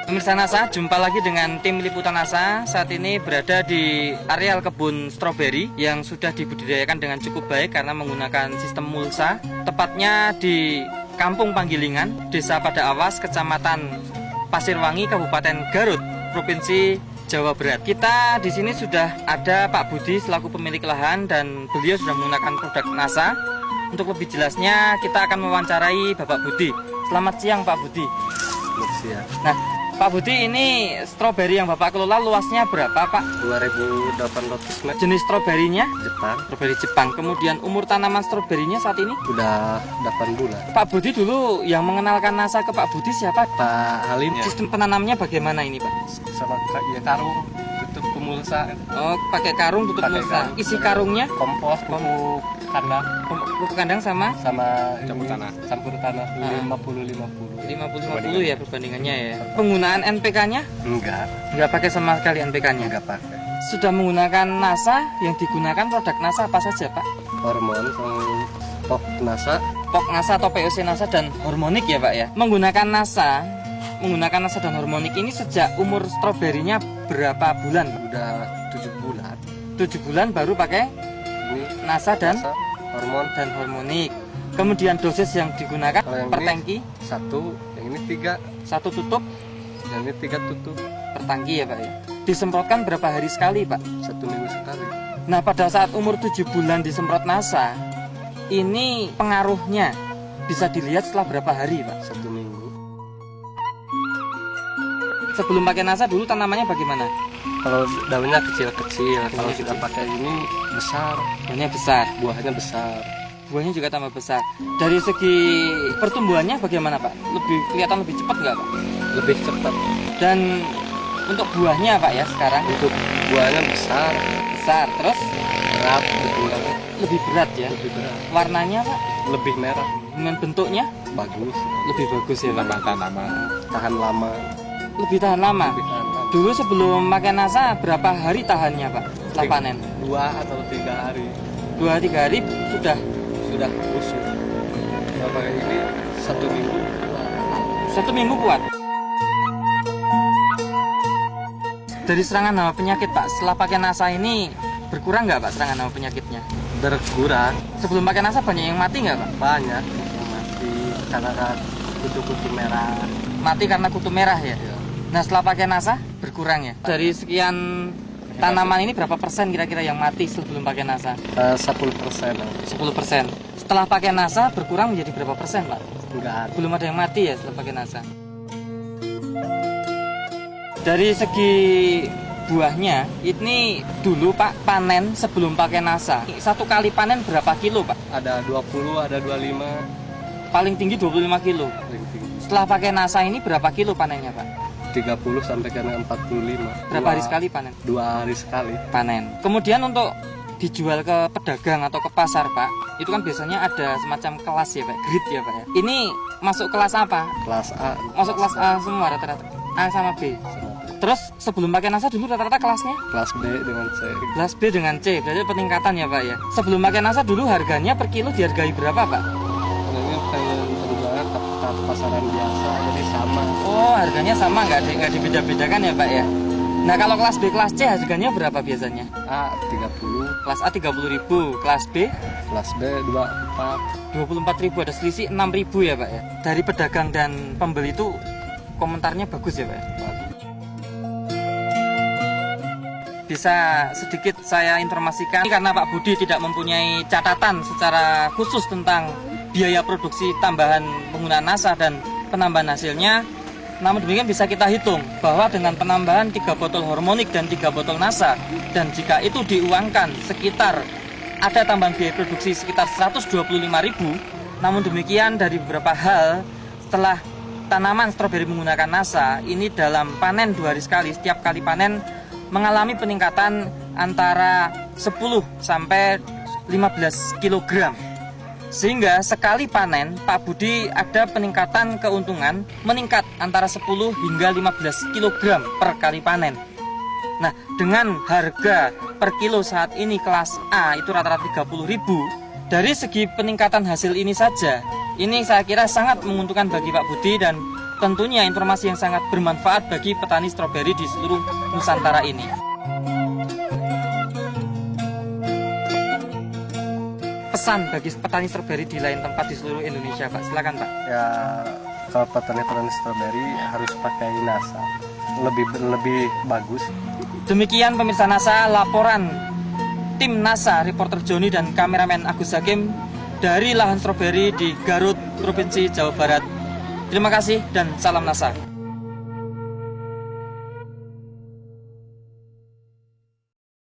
Pemirsa NASA, jumpa lagi dengan tim liputan NASA. Saat ini berada di areal kebun stroberi yang sudah dibudidayakan dengan cukup baik karena menggunakan sistem mulsa. Tepatnya di Kampung Panggilingan, Desa Pada Awas, Kecamatan Pasirwangi, Kabupaten Garut, Provinsi Jawa Barat. Kita di sini sudah ada Pak Budi selaku pemilik lahan dan beliau sudah menggunakan produk NASA. Untuk lebih jelasnya kita akan mewawancarai Bapak Budi. Selamat siang Pak Budi. Selamat siang. Nah, Pak Budi, ini stroberi yang Bapak kelola luasnya berapa, Pak? 2.800 meter. Jenis stroberinya? Jepang. Stroberi Jepang. Kemudian umur tanaman stroberinya saat ini? Udah 8 bulan. Pak Budi dulu yang mengenalkan NASA ke Pak Budi siapa? Pak Halim. Sistem penanamnya bagaimana ini, Pak? Sama ya karung, tutup pemulsa. Oh, pakai karung tutup Pakai mulsa. karung. Isi karungnya? Kompos, pupuk kandang. Pupuk kandang sama? Campur tanah. Campur tanah 50-50. 50-50 ya perbandingannya ya. Penggunaan NPK-nya? Enggak Pakai sama sekali NPK-nya? enggak pakai. Sudah menggunakan NASA, yang digunakan produk NASA apa saja, Pak? Hormon sama pok NASA. POK NASA atau POC NASA dan hormonik ya, Pak ya. Menggunakan NASA dan hormonik ini sejak umur stroberinya berapa bulan? Udah 7 bulan. 7 bulan baru pakai Ini NASA dan hormon. hormonik. Kemudian dosis yang digunakan Kalau yang per ini tangki 1, yang ini 3, 1 tutup yang ini 3 tutup. per tangki ya, Pak ya. Disemprotkan berapa hari sekali, Pak? 1 minggu sekali. Nah, pada saat umur 7 bulan disemprot NASA, ini pengaruhnya bisa dilihat setelah berapa hari, Pak? 1 minggu. Sebelum pakai NASA dulu tanamannya bagaimana? Kalau daunnya kecil-kecil, kalau sudah pakai ini besar, Daunnya besar, buahnya besar. buahnya juga tambah besar. Dari segi pertumbuhannya bagaimana, Pak? Kelihatan lebih cepat nggak, Pak? Lebih cepat. Dan untuk buahnya, Pak ya, sekarang Untuk buahnya besar, terus berat, berat, lebih berat ya. lebih berat, Warnanya, Pak, lebih merah, dengan bentuknya bagus, lebih bagus ya, Pak. tahan lama, Lebih tahan lama. lebih tahan lama. Dulu sebelum pakai NASA berapa hari tahannya, Pak? Setelah panen? 2 atau 3 hari 2-3 hari sudah sudah busuk. Kalau pakai ini 1 minggu. 1 minggu kuat. Dari serangan hama penyakit, Pak, setelah pakai NASA ini berkurang nggak, Pak, serangan hama penyakitnya? Berkurang Sebelum pakai NASA banyak yang mati nggak, Pak? banyak yang mati karena kutu-kutu merah. Mati karena kutu merah ya? Ya. Nah, setelah pakai NASA berkurang ya? Dari sekian tanaman ini berapa persen kira-kira yang mati sebelum pakai NASA? 10%. 10%. Setelah pakai NASA berkurang menjadi berapa persen, Pak? Enggak. Belum ada yang mati ya setelah pakai NASA. Dari segi buahnya, ini dulu Pak panen sebelum pakai NASA. Satu kali panen berapa kilo, Pak? Ada 20, ada 25. Paling tinggi 25 kilo. Paling tinggi. Setelah pakai NASA ini berapa kilo panennya, Pak? 30 sampai ke 45. Berapa hari sekali panen? 2 hari sekali. Panen. Kemudian untuk dijual ke pedagang atau ke pasar, Pak, itu kan biasanya ada semacam kelas ya, Pak, grade ya, Pak ya. Ini masuk kelas apa? Kelas A. Masuk kelas A semua rata-rata. A sama B. Terus sebelum pakai NASA dulu rata-rata kelasnya? Kelas B dengan C. Kelas B dengan C, berarti peningkatan ya, Pak ya. Sebelum pakai NASA dulu harganya per kilo dihargai berapa, Pak? Ini penjualan tetap pasaran biasa, jadi sama. Oh, harganya sama, nggak dibeda-bedakan ya, Pak ya. Nah, kalau kelas B, kelas C harganya berapa biasanya? A 30, Kelas A 30.000, kelas B kelas B 24. 24.000, ada selisih 6.000 ya, Pak ya. Dari pedagang dan pembeli itu komentarnya bagus ya, Pak ya. Bisa sedikit saya informasikan karena Pak Budi tidak mempunyai catatan secara khusus tentang biaya produksi tambahan penggunaan NASA dan penambahan hasilnya. Namun demikian bisa kita hitung bahwa dengan penambahan 3 botol hormonik dan 3 botol NASA, dan jika itu diuangkan sekitar ada tambahan biaya produksi sekitar 125.000. Namun demikian dari beberapa hal, setelah tanaman stroberi menggunakan NASA ini dalam panen 2 hari sekali, setiap kali panen mengalami peningkatan antara 10 sampai 15 kg. Sehingga sekali panen Pak Budi ada peningkatan keuntungan meningkat antara 10 hingga 15 kg per kali panen. Nah, dengan harga per kilo saat ini kelas A itu rata-rata 30.000, Dari segi peningkatan hasil ini saja, ini saya kira sangat menguntungkan bagi Pak Budi dan tentunya informasi yang sangat bermanfaat bagi petani stroberi di seluruh Nusantara ini. Pesan bagi petani stroberi di lain tempat di seluruh Indonesia, Pak. Silakan, Pak. Ya, kalau petani-petani stroberi harus pakai NASA, lebih bagus. Demikian pemirsa NASA, laporan tim NASA, reporter Joni dan kameramen Agus Hakim dari lahan stroberi di Garut, Provinsi Jawa Barat. Terima kasih dan salam NASA.